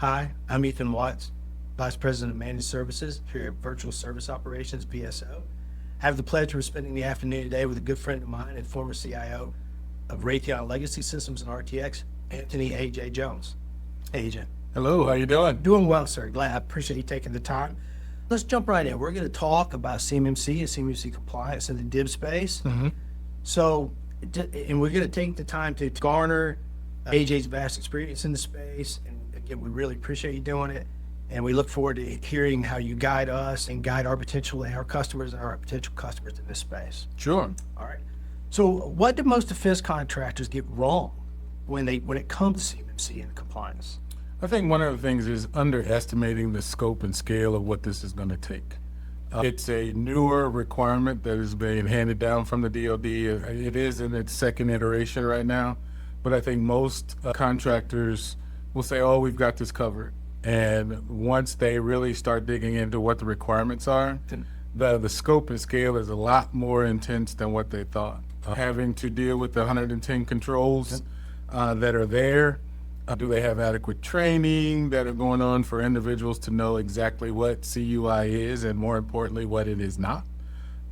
Hi, I'm Ethan Watts, Vice President of Managed Services here at Virtual Service Operations, VSO. I have the pleasure of spending the afternoon today with a good friend of mine and former CIO of Raytheon Legacy Systems and RTX, Anthony A.J. Jones. Hey, AJ. Hello, how you doing? Doing well, sir. Glad. I appreciate you taking the time. Let's jump right in. We're going to talk about CMMC and CMMC compliance in the DIB space. So, and we're going to take the time to garner AJ's vast experience in the space. And again, we really appreciate you doing it. And we look forward to hearing how you guide us and guide our customers and our potential customers in this space. Sure. All right. So what do most defense contractors get wrong when it comes to CMMC and compliance? I think one of the things is underestimating the scope and scale of what this is going to take. It's a newer requirement that is being handed down from the DoD. It is in its second iteration right now, but I think most contractors will say, oh, we've got this covered. And once they really start digging into what the requirements are, the scope and scale is a lot more intense than what they thought. Having to deal with the 110 controls that are there. Do they have adequate training that are going on for individuals to know exactly what CUI is and, more importantly, what it is not?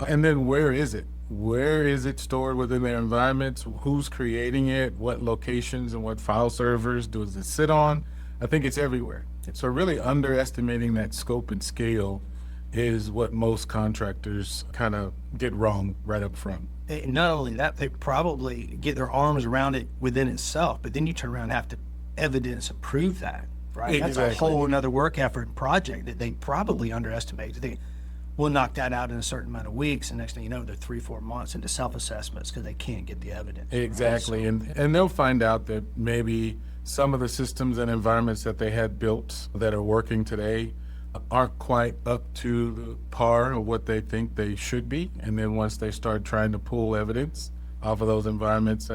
And then where is it? Where is it stored within their environments? Who's creating it? What locations and what file servers does it sit on? I think it's everywhere. So really underestimating that scope and scale is what most contractors kind of get wrong right up front. And not only that, they probably get their arms around it within itself, but then you turn around and have to evidence and prove that, right? Exactly. That's a whole another work effort and project that they probably underestimate. They will knock that out in a certain amount of weeks, and next thing you know, they're 3-4 months into self-assessments because they can't get the evidence. Exactly, right? and they'll find out that maybe some of the systems and environments that they had built that are working today aren't quite up to the par of what they think they should be. And then once they start trying to pull evidence off of those environments,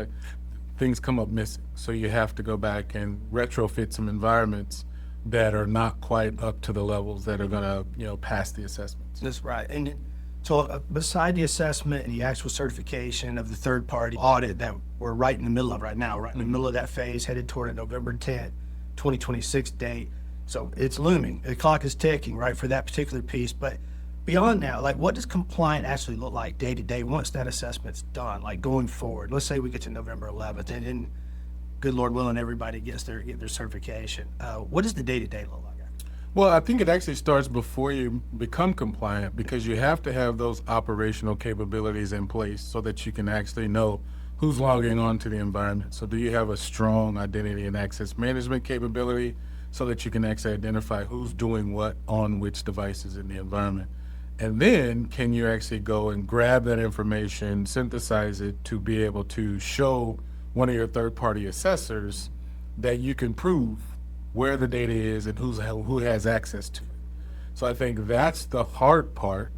things come up missing. So you have to go back and retrofit some environments that are not quite up to the levels that are going to, pass the assessments. That's right. And so beside the assessment and the actual certification of the third-party audit that we're right in the middle of right now, right in the middle of that phase, headed toward a November 10th, 2026 date. So it's looming. The clock is ticking, right, for that particular piece. But beyond now, like, what does compliant actually look like day to day once that assessment's done, like going forward? Let's say we get to November 11th and then, good Lord willing, everybody get their certification. What does the day to day look like? Well, I think it actually starts before you become compliant, because you have to have those operational capabilities in place so that you can actually know who's logging on to the environment. So do you have a strong identity and access management capability so that you can actually identify who's doing what on which devices in the environment? And then can you actually go and grab that information, synthesize it to be able to show one of your third-party assessors that you can prove where the data is and who has access to it. So I think that's the hard part.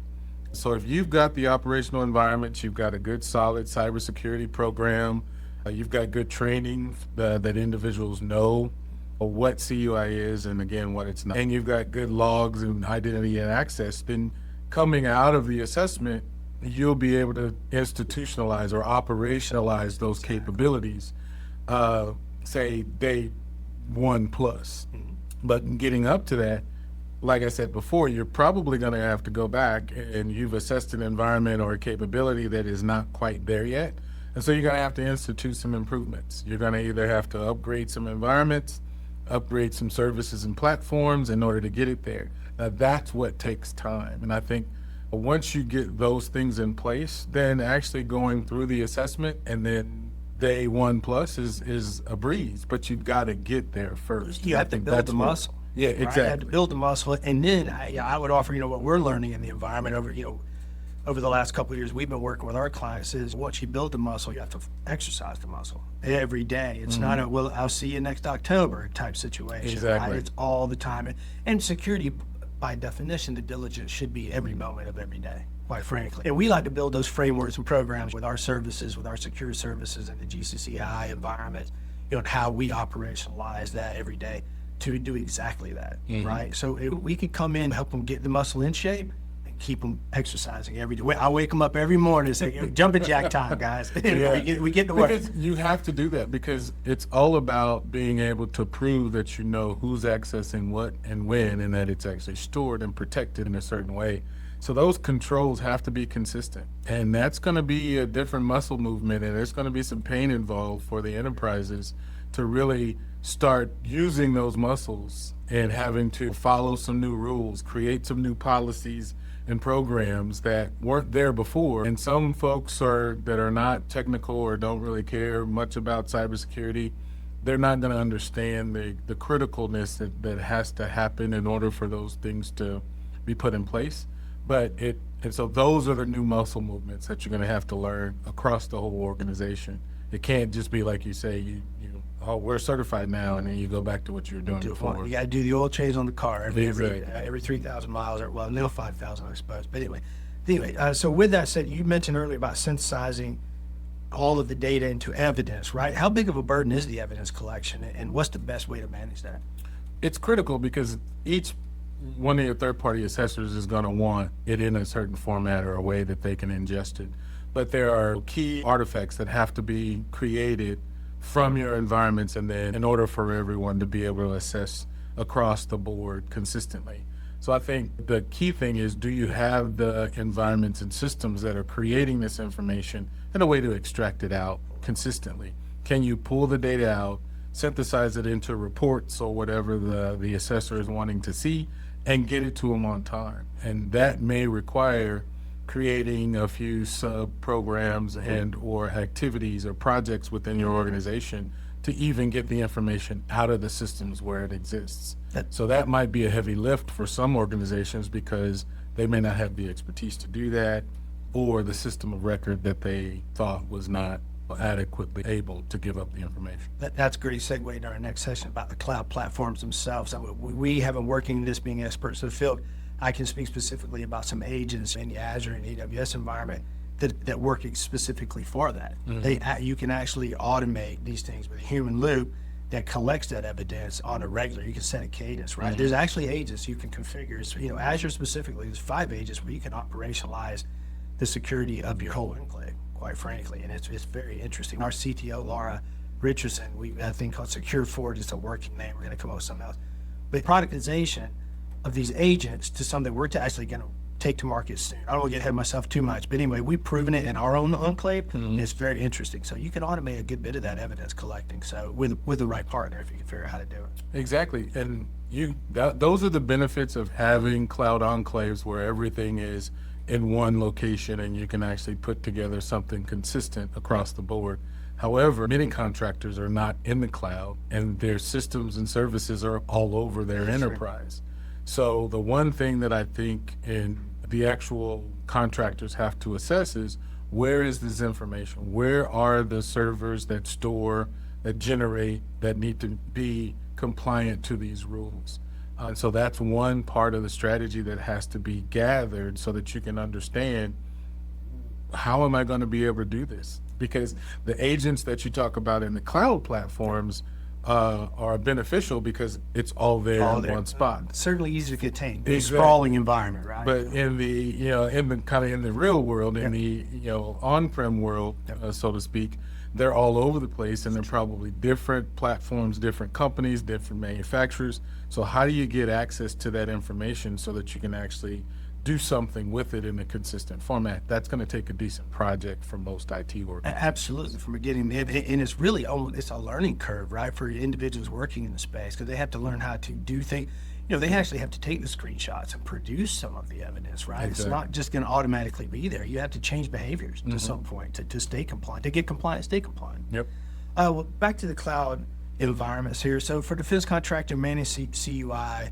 So if you've got the operational environment, you've got a good solid cybersecurity program, you've got good training that individuals know what CUI is and, again, what it's not, and you've got good logs and identity and access, then coming out of the assessment, you'll be able to institutionalize or operationalize those capabilities, say day 1+. But getting up to that, like I said before, you're probably going to have to go back and you've assessed an environment or a capability that is not quite there yet. And so you're going to have to institute some improvements. You're going to either have to upgrade some environments, upgrade some services and platforms in order to get it there. Now, that's what takes time. And I think once you get those things in place, then actually going through the assessment and then day 1+ is a breeze, but you've got to get there first. You have to build the muscle. Yeah, exactly. Right? You have to build the muscle. And then I would offer, what we're learning in the environment over the last couple of years we've been working with our clients is once you build the muscle, you have to exercise the muscle every day. It's not a, well, I'll see you next October type situation. Exactly. Right? It's all the time. And security, by definition, the diligence should be every moment of every day, quite frankly. And we like to build those frameworks and programs with our services, with our secure services and the GCCI environment, and how we operationalize that every day to do exactly that, right? So if we could come in, help them get the muscle in shape, keep them exercising every day. I wake them up every morning and say, jumping jack time, guys. we get to work. Because you have to do that because it's all about being able to prove that you know who's accessing what and when, and that it's actually stored and protected in a certain way. So those controls have to be consistent, and that's going to be a different muscle movement, and there's going to be some pain involved for the enterprises to really start using those muscles and having to follow some new rules, create some new policies and programs that weren't there before. And some folks that are not technical or don't really care much about cybersecurity, they're not going to understand the criticalness that has to happen in order for those things to be put in place. And so those are the new muscle movements that you're going to have to learn across the whole organization. It can't just be like you say, we're certified now, and then you go back to what you were doing before. You got to do the oil change on the car every Exactly. 3,000 miles, or well, now 5,000, I suppose. But anyway, so with that said, you mentioned earlier about synthesizing all of the data into evidence, right? How big of a burden is the evidence collection, and what's the best way to manage that? It's critical because each one of your third-party assessors is going to want it in a certain format or a way that they can ingest it. But there are key artifacts that have to be created from your environments, and then in order for everyone to be able to assess across the board consistently. So I think the key thing is, do you have the environments and systems that are creating this information and a way to extract it out consistently? Can you pull the data out, synthesize it into reports or whatever the assessor is wanting to see, and get it to them on time? And that may require creating a few sub-programs and or activities or projects within your organization to even get the information out of the systems where it exists. So that might be a heavy lift for some organizations because they may not have the expertise to do that, or the system of record that they thought was not adequately able to give up the information. That's a great segue to our next session about the cloud platforms themselves. We have been working in this, being experts in the field. I can speak specifically about some agents in the Azure and AWS environment that work specifically for that. Mm-hmm. You can actually automate these things with a human loop that collects that evidence on a regular. You can set a cadence, right? Mm-hmm. There's actually agents you can configure. So, Azure specifically, there's 5 agents where you can operationalize the security of your whole enclave, quite frankly, and it's very interesting. Our CTO, Laura Richardson, we have a thing called Secure Forward, it's a working name. We're going to come up with something else. But productization of these agents to something we're actually going to take to market soon. I don't want to get ahead of myself too much, but anyway, we've proven it in our own enclave, and it's very interesting. So you can automate a good bit of that evidence collecting. So with the right partner, if you can figure out how to do it. Exactly, and those are the benefits of having cloud enclaves where everything is in one location and you can actually put together something consistent across the board. However, many contractors are not in the cloud, and their systems and services are all over their enterprise. So the one thing that I think the actual contractors have to assess is, where is this information? Where are the servers that store, that generate, that need to be compliant to these rules? And so that's one part of the strategy that has to be gathered so that you can understand, how am I going to be able to do this? Because the agents that you talk about in the cloud platforms are beneficial because it's all there in one spot. Certainly easy to contain. Exactly. A sprawling environment, right? But in the real world, in the on-prem world, so to speak, they're all over the place, and they're probably different platforms, different companies, different manufacturers. So how do you get access to that information so that you can actually do something with it in a consistent format? That's going to take a decent project for most IT organizations. Absolutely, from beginning, and it's really it's a learning curve, right, for individuals working in the space, because they have to learn how to do things. They actually have to take the screenshots and produce some of the evidence, right? Exactly. It's not just going to automatically be there. You have to change behaviors to some point to stay compliant, to get compliant, stay compliant. Yep. Well, back to the cloud environments here. So for defense contractor managed CUI,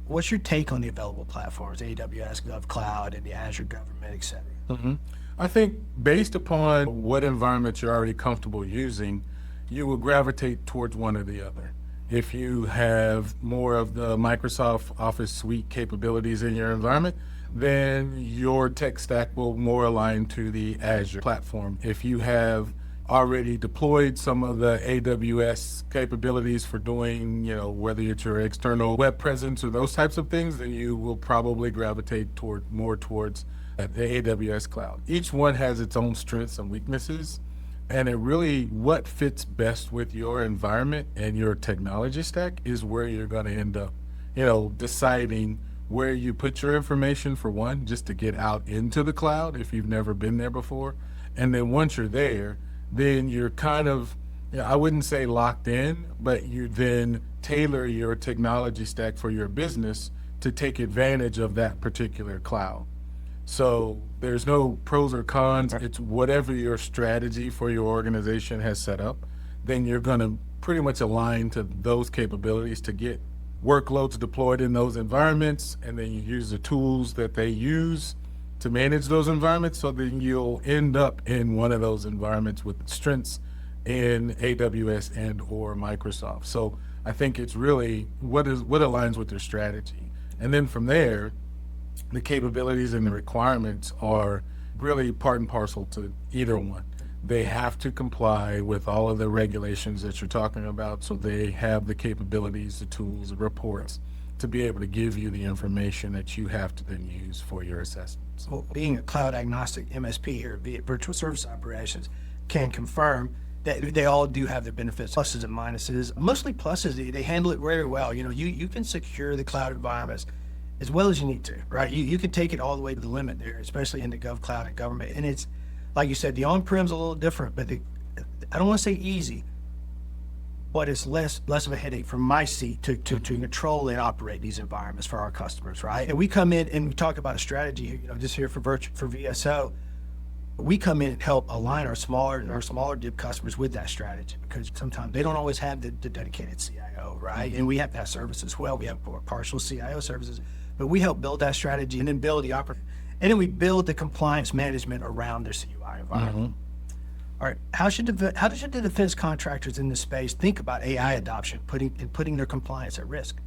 what's your take on the available platforms, AWS GovCloud and the Azure Government, et cetera? Mm-hmm. I think based upon what environment you're already comfortable using, you will gravitate towards one or the other. If you have more of the Microsoft Office suite capabilities in your environment, then your tech stack will more align to the Azure platform. If you have already deployed some of the AWS capabilities for doing, whether it's your external web presence or those types of things, then you will probably gravitate more towards the AWS cloud. Each one has its own strengths and weaknesses, and it really, what fits best with your environment and your technology stack is where you're going to end up, deciding where you put your information, for one, just to get out into the cloud if you've never been there before. And then once you're there, then you're kind of, I wouldn't say locked in, but you then tailor your technology stack for your business to take advantage of that particular cloud. So there's no pros or cons. It's whatever your strategy for your organization has set up, then you're going to pretty much align to those capabilities to get workloads deployed in those environments, and then you use the tools that they use to manage those environments, so then you'll end up in one of those environments with strengths in AWS and or Microsoft. So I think it's really what aligns with their strategy. And then from there, the capabilities and the requirements are really part and parcel to either one. They have to comply with all of the regulations that you're talking about, so they have the capabilities, the tools, the reports to be able to give you the information that you have to then use for your assessments. Well, being a cloud agnostic MSP here, be it virtual service operations, can confirm that they all do have their benefits, pluses and minuses. Mostly pluses, they handle it very well. You can secure the cloud environments as well as you need to, right? You can take it all the way to the limit there, especially in the GovCloud and government. And it's, like you said, the on-prem's a little different, but I don't want to say easy, but it's less of a headache from my seat to control and operate these environments for our customers, right? And we come in and we talk about a strategy, just here for VSO. We come in and help align our smaller dip customers with that strategy, because sometimes they don't always have the dedicated CIO, right? And we have that service as well. We have partial CIO services, but we help build that strategy and then build the and then we build the compliance management around their CUI environment. All right, how should the defense contractors in this space think about AI adoption, putting their compliance at risk?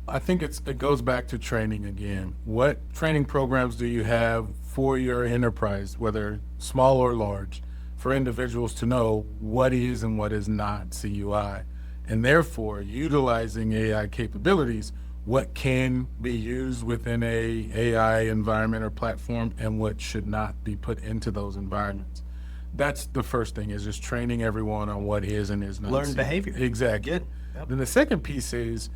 I think it goes back to training again. What training programs do you have for your enterprise, whether small or large, for individuals to know what is and what is not CUI, and therefore utilizing AI capabilities, what can be used within a AI environment or platform and what should not be put into those environments. That's the first thing, is just training everyone on what is and is not. Learned behavior. Exactly. Yep. Then the second piece is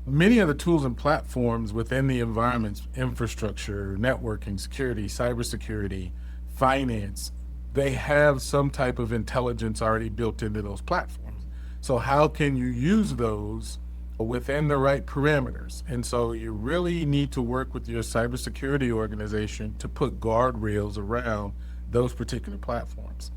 many of the tools and platforms within the environments, infrastructure, networking, security, cybersecurity, finance, they have some type of intelligence already built into those platforms. So how can you use those within the right parameters? And so you really need to work with your cybersecurity organization to put guardrails around those particular platforms.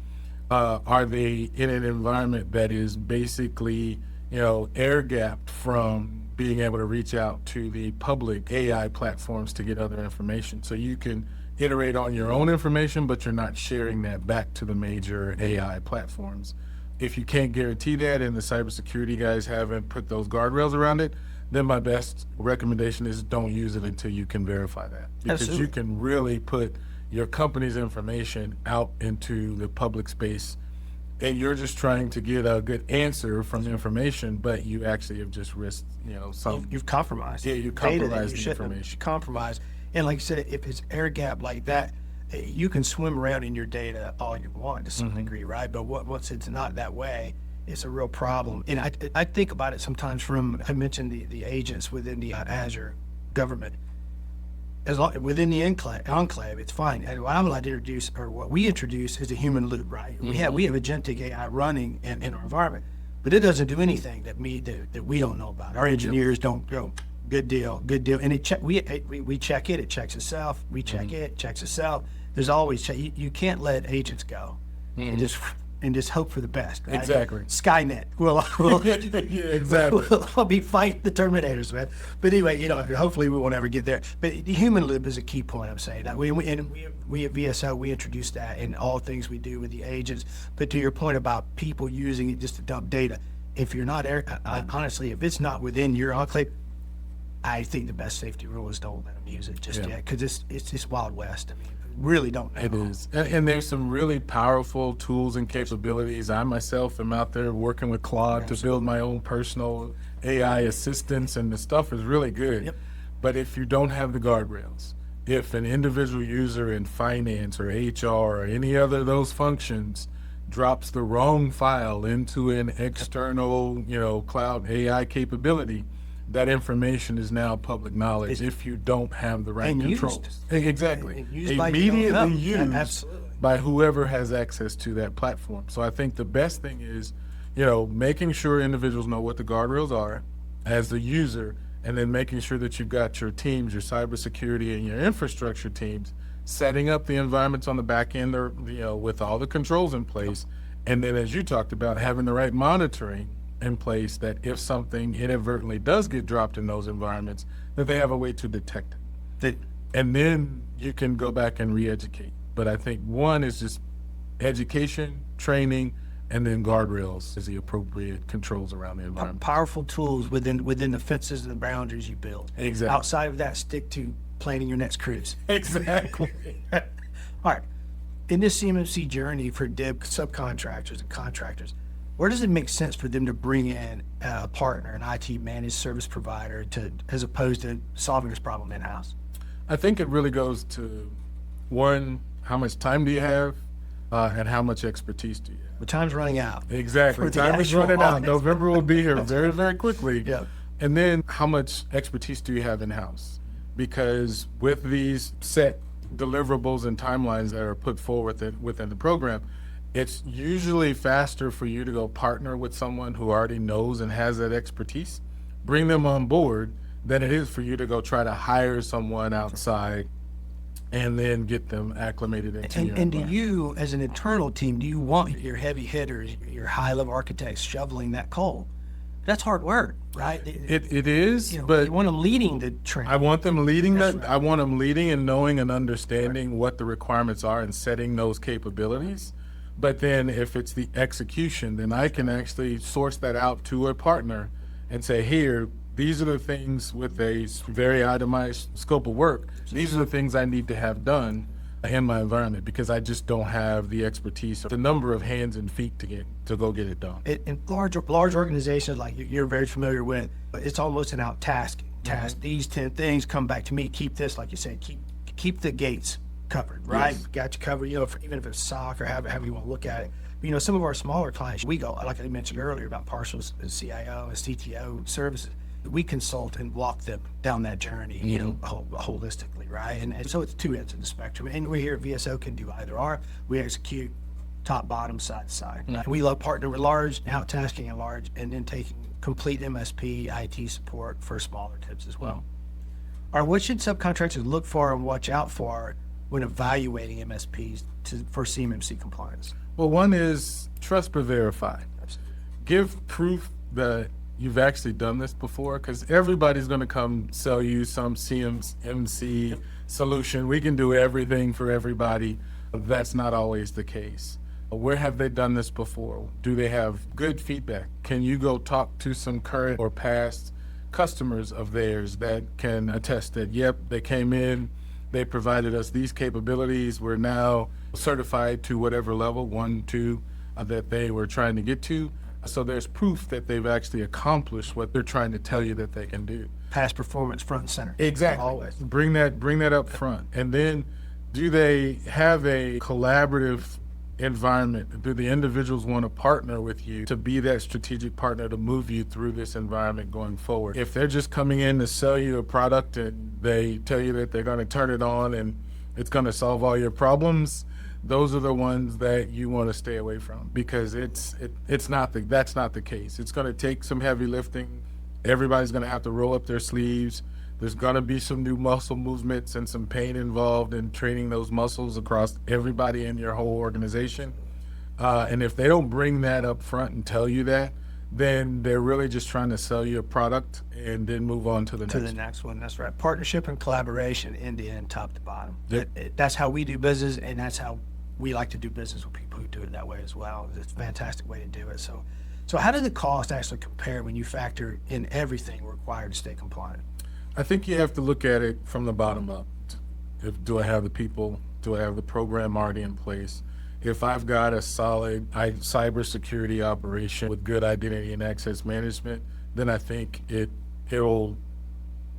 Are they in an environment that is basically, air gapped from being able to reach out to the public AI platforms to get other information? So you can iterate on your own information, but you're not sharing that back to the major AI platforms. If you can't guarantee that and the cybersecurity guys haven't put those guardrails around it, then my best recommendation is don't use it until you can verify that. Because Absolutely. You can really put your company's information out into the public space, and you're just trying to get a good answer from the information, but you actually have just risked, You've compromised. Yeah, you data that compromised you the shouldn't have information. compromised. And like I said, if it's air gap like that, you can swim around in your data all you want to some degree, right? But once it's not that way, it's a real problem. And I think about it sometimes I mentioned the agents within the Azure Government. As long, within the Enclave, it's fine. And what I'm allowed to introduce, or what we introduce, is a human loop, right? We have agentic AI running in our environment, but it doesn't do anything that we don't know about. Our engineers don't go, good deal. And we check it, it checks itself. We check it, checks itself. There's always you can't let agents go and just hope for the best. Right? Exactly. Skynet. Yeah, exactly. We'll be fighting the Terminators, man. But anyway, hopefully we won't ever get there. But the human loop is a key point. I'm saying that we at VSO, we introduced that in all things we do with the agents. But to your point about people using it just to dump data, if you're not honestly, if it's not within your enclave, I think the best safety rule is don't let them use it just yet, because it's just Wild West. I mean, really don't know. It is. And there's some really powerful tools and capabilities. I myself am out there working with Claude to build my own personal AI assistants, and the stuff is really good. Yep. But if you don't have the guardrails, if an individual user in finance or HR or any other of those functions drops the wrong file into an external, cloud AI capability, that information is now public knowledge if you don't have the right And controls. used. Exactly. And used by you don't know. Immediately used Absolutely. by whoever has access to that platform. So I think the best thing is, making sure individuals know what the guardrails are as the user, and then making sure that you've got your teams, your cybersecurity and your infrastructure teams, setting up the environments on the back end, or with all the controls in place, and then, as you talked about, having the right monitoring in place, that if something inadvertently does get dropped in those environments, that they have a way to detect it. And then you can go back and re-educate. But I think one is just education, training, and then guardrails is the appropriate controls around the environment. Powerful tools within the fences and the boundaries you build. Exactly. Outside of that, stick to planning your next cruise. Exactly. All right. In this CMMC journey for DIB subcontractors and contractors, where does it make sense for them to bring in a partner, an IT managed service provider, as opposed to solving this problem in-house? I think it really goes to, one, how much time do you have, and how much expertise do you have? The time's running out. Exactly. For the Time is actual running out. audit. November will be here very, very quickly. Yeah. And then how much expertise do you have in-house? Because with these set deliverables and timelines that are put forward within the program, it's usually faster for you to go partner with someone who already knows and has that expertise, bring them on board, than it is for you to go try to hire someone outside and then get them acclimated into your And do environment. you, as an internal team, do you want your heavy hitters, your high-level architects shoveling that coal? That's hard work, right? It is, but you want them leading the train. I want them leading That's that. right. I want them leading and knowing and understanding what the requirements are and setting those capabilities. But then if it's the execution, then I can actually source that out to a partner and say, here, these are the things with a very itemized scope of work. These are the things I need to have done in my environment, because I just don't have the expertise or the number of hands and feet to go get it done. In large organizations like you're very familiar with, it's almost an out-tasking. Task these 10 things, come back to me, keep this, like you said, keep the gates covered, right? Yes. Got you covered, even if it's SOC or however you want to look at it. But, some of our smaller clients, we go, like I mentioned earlier about partial CIO and CTO services, we consult and walk them down that journey, holistically, right? And so it's two ends of the spectrum. And we here at VSO can do either or. We execute top, bottom, side to side. Right. We love partner with large, out-tasking and large, and then taking complete MSP IT support for smaller tips as well. All right, what should subcontractors look for and watch out for when evaluating MSPs for CMMC compliance? Well, one is trust but verify. Give proof that you've actually done this before, because everybody's going to come sell you some CMMC solution. We can do everything for everybody. That's not always the case. Where have they done this before? Do they have good feedback? Can you go talk to some current or past customers of theirs that can attest that, yep, they came in, they provided us these capabilities, we're now certified to whatever level, 1, 2, that they were trying to get to. So there's proof that they've actually accomplished what they're trying to tell you that they can do. Past performance front and center. Exactly. Always. Bring that up front. And then, do they have a collaborative environment? Do the individuals want to partner with you to be that strategic partner to move you through this environment going forward? If they're just coming in to sell you a product and they tell you that they're going to turn it on and it's going to solve all your problems, those are the ones that you want to stay away from, because that's not the case. It's going to take some heavy lifting. Everybody's going to have to roll up their sleeves. There's going to be some new muscle movements and some pain involved in training those muscles across everybody in your whole organization. And if they don't bring that up front and tell you that, then they're really just trying to sell you a product and then move on to the next one. That's right. Partnership and collaboration, end to end, top to bottom. Yep. That's how we do business, and that's how we like to do business with people who do it that way as well. It's a fantastic way to do it. So how does the cost actually compare when you factor in everything required to stay compliant? I think you have to look at it from the bottom up. Do I have the people Do I have the program already in place? If I've got a solid cybersecurity operation with good identity and access management, then I think it'll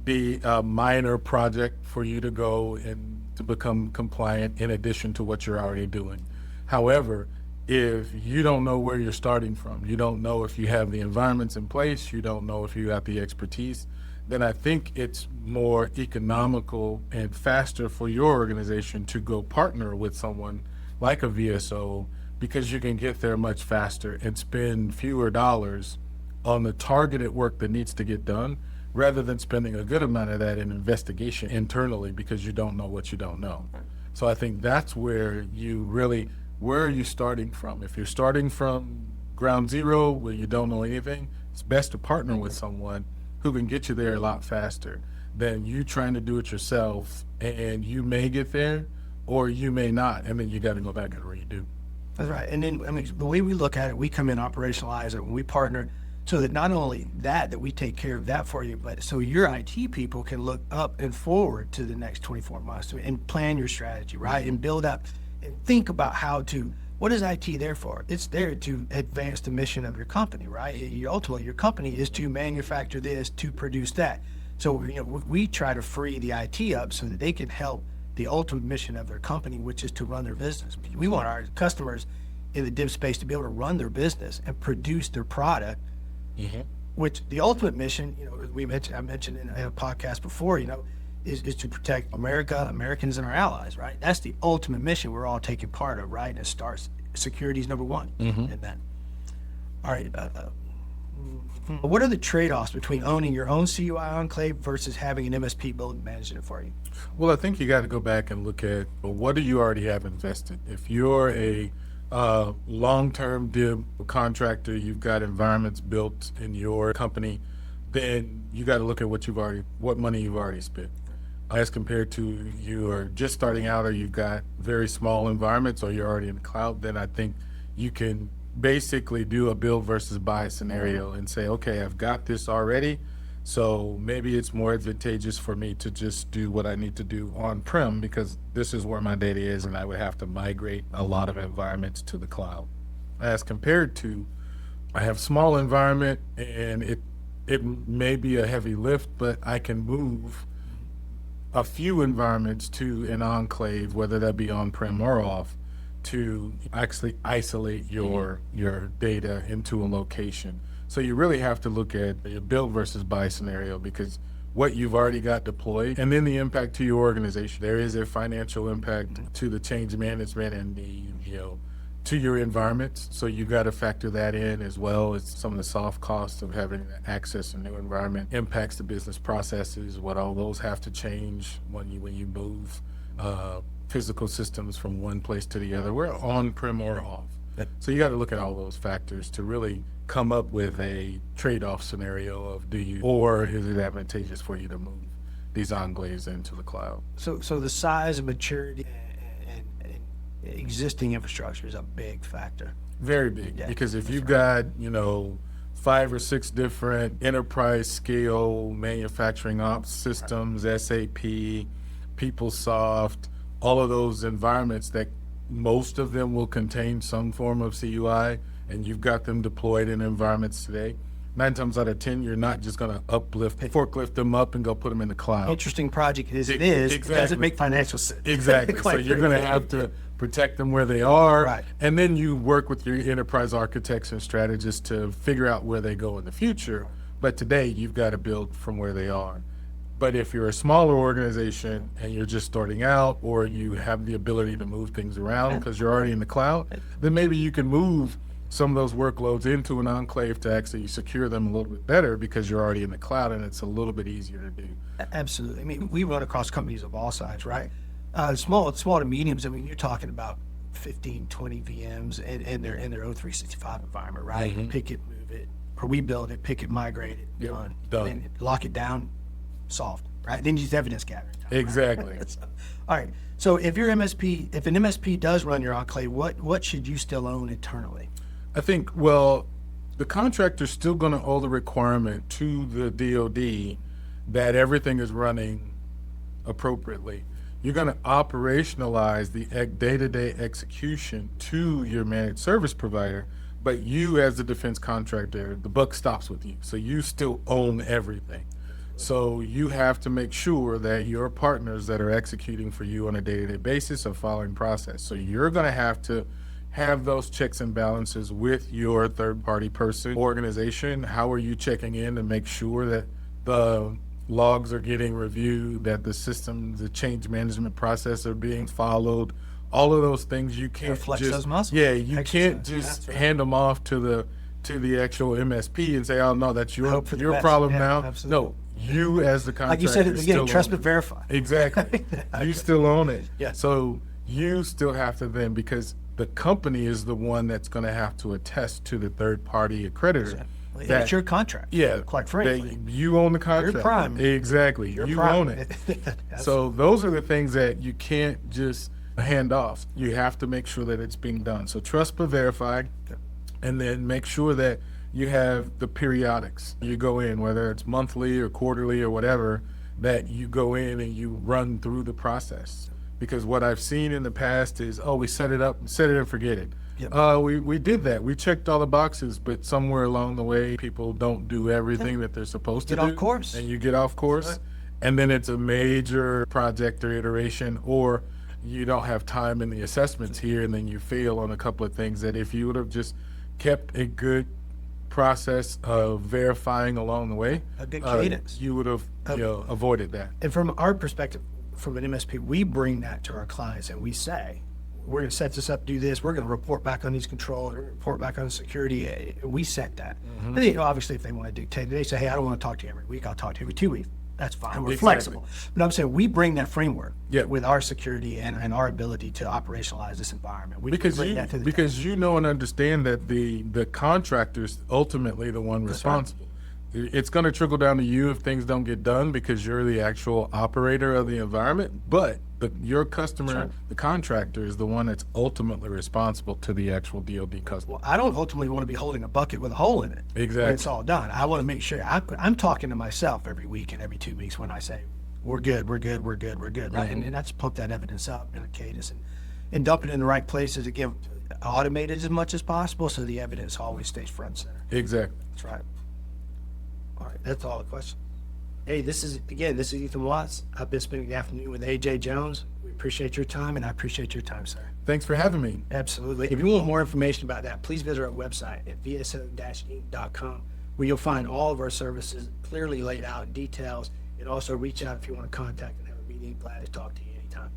be a minor project for you to go and to become compliant in addition to what you're already doing. However, if you don't know where you're starting from, you don't know if you have the environments in place, you don't know if you got the expertise, then I think it's more economical and faster for your organization to go partner with someone like a VSO, because you can get there much faster and spend fewer dollars on the targeted work that needs to get done, rather than spending a good amount of that in investigation internally because you don't know what you don't know. So I think that's where where are you starting from? If you're starting from ground zero where you don't know anything, it's best to partner with someone who can get you there a lot faster than you trying to do it yourself, and you may get there or you may not, and then you got to go back and redo. That's right. And then, I mean, the way we look at it, we come in, operationalize it, when we partner, so that not only that we take care of that for you, but so your IT people can look up and forward to the next 24 months and plan your strategy, right? And build up and think about what is IT there for? It's there to advance the mission of your company, right? Ultimately, your company is to manufacture this, to produce that. So, we try to free the IT up so that they can help the ultimate mission of their company, which is to run their business. We want our customers in the div space to be able to run their business and produce their product, which the ultimate mission, I mentioned in a podcast before, is to protect America, Americans, and our allies, right? That's the ultimate mission we're all taking part of, right? And it starts, security is number one in that. All right. What are the trade-offs between owning your own CUI enclave versus having an MSP build and managing it for you? Well, I think you got to go back and look at, what do you already have invested? If you're a long-term DIB contractor, you've got environments built in your company, then you got to look at what money you've already spent. As compared to you are just starting out, or you've got very small environments, or you're already in the cloud, then I think you can basically do a build versus buy scenario and say, okay, I've got this already, so maybe it's more advantageous for me to just do what I need to do on-prem, because this is where my data is, and I would have to migrate a lot of environments to the cloud. As compared to, I have small environment, and it may be a heavy lift, but I can move a few environments to an enclave, whether that be on-prem or off, to actually isolate your data into a location. So you really have to look at your build versus buy scenario, because what you've already got deployed, and then the impact to your organization. There is a financial impact to the change management and to your environment. So you got to factor that in, as well as some of the soft costs of having access to a new environment impacts the business processes, what all those have to change when you move physical systems from one place to the other, where on-prem or off. So you got to look at all those factors to really come up with a trade-off scenario of or is it advantageous for you to move these enclaves into the cloud? So the size and maturity and existing infrastructure is a big factor. Very big, because if you've got 5 or 6 different enterprise scale manufacturing ops systems, SAP, PeopleSoft, all of those environments that most of them will contain some form of CUI, and you've got them deployed in environments today, 9 times out of 10, you're not just going to forklift them up and go put them in the cloud. Interesting project as it is, exactly. It doesn't make financial sense. Exactly. So you're going to have to protect them where they are, right. And then you work with your enterprise architects and strategists to figure out where they go in the future. But today, you've got to build from where they are. But if you're a smaller organization and you're just starting out, or you have the ability to move things around because you're already in the cloud, then maybe you can move some of those workloads into an enclave to actually secure them a little bit better, because you're already in the cloud and it's a little bit easier to do. Absolutely. I mean, we run across companies of all sizes, right? Small to mediums. I mean, you're talking about 15, 20 VMs in their O365 environment, right? Mm-hmm. Pick it, move it, or we build it, pick it, migrate it, done. Then lock it down, solved, right? Then use evidence gathering. Exactly. Right? All right. So if an MSP does run your enclave, what should you still own internally? I think, the contractor's still going to owe the requirement to the DoD that everything is running appropriately. you're going to operationalize the day-to-day execution to your managed service provider, but you as the defense contractor, the buck stops with you. So you still own everything. So you have to make sure that your partners that are executing for you on a day-to-day basis are following process. So you're going to have those checks and balances with your third-party person, organization. How are you checking in to make sure that the logs are getting reviewed, that the systems, the change management process are being followed? All of those things you can't flex just, those muscles. yeah, you Exercise. can't just hand them off to the actual MSP and say, oh no, that's your Hope for the best. problem Yeah, now. absolutely. No, you as the contractor, Like you said at the beginning, still trust own but verify. it. Exactly. You still own it. Yeah. So you still have to then, because the company is the one that's going to have to attest to the third party accreditor. That's your contract. Yeah, Quite frankly. that you own the contract. You're prime. Exactly. You're you prime. own it. So those are the things that you can't just hand off. You have to make sure that it's being done. So trust but verify, and then make sure that you have the periodics. You go in, whether it's monthly or quarterly or whatever, that you go in and you run through the process. Because what I've seen in the past is, oh, we set it up, set it and forget it. Yep. We did that. We checked all the boxes, but somewhere along the way, people don't do everything that they're supposed to Get do. off course. And you get off course. Right. And then it's a major project or iteration, or you don't have time in the assessments here, and then you fail on a couple of things that if you would have just kept a good process of verifying along the way, A good cadence. you would have avoided that. And from our perspective, from an MSP, we bring that to our clients and we say, we're going to set this up, do this. We're going to report back on these controls, report back on security. We set that. And then, obviously, if they want to dictate, they say, hey, I don't want to talk to you every week. I'll talk to you every 2 weeks. That's fine. We're Exactly. flexible. But I'm saying we bring that framework Yeah. with our security and our ability to operationalize this environment. We Because bring you that to the table. you know and understand that the contractor's ultimately the one responsible. It's going to trickle down to you if things don't get done because you're the actual operator of the environment. But your customer, the contractor, is the one that's ultimately responsible to the actual DoD customer. Well, I don't ultimately want to be holding a bucket with a hole in it Exactly. when it's all done. I want to make sure I'm talking to myself every week and every 2 weeks when I say, we're good, we're good, we're good, we're good, right? And that's pump that evidence up in a cadence and dump it in the right places. Again, automate it as much as possible so the evidence always stays front and center. Exactly. That's right. All right, that's all the questions. Hey, this is Ethan Watts. I've been spending the afternoon with AJ Jones. We appreciate your time, and I appreciate your time, sir. Thanks for having me. Absolutely. If you want more information about that, please visit our website at vso-inc.com, where you'll find all of our services clearly laid out in details, and also reach out if you want to contact and have a meeting. Glad to talk to you anytime.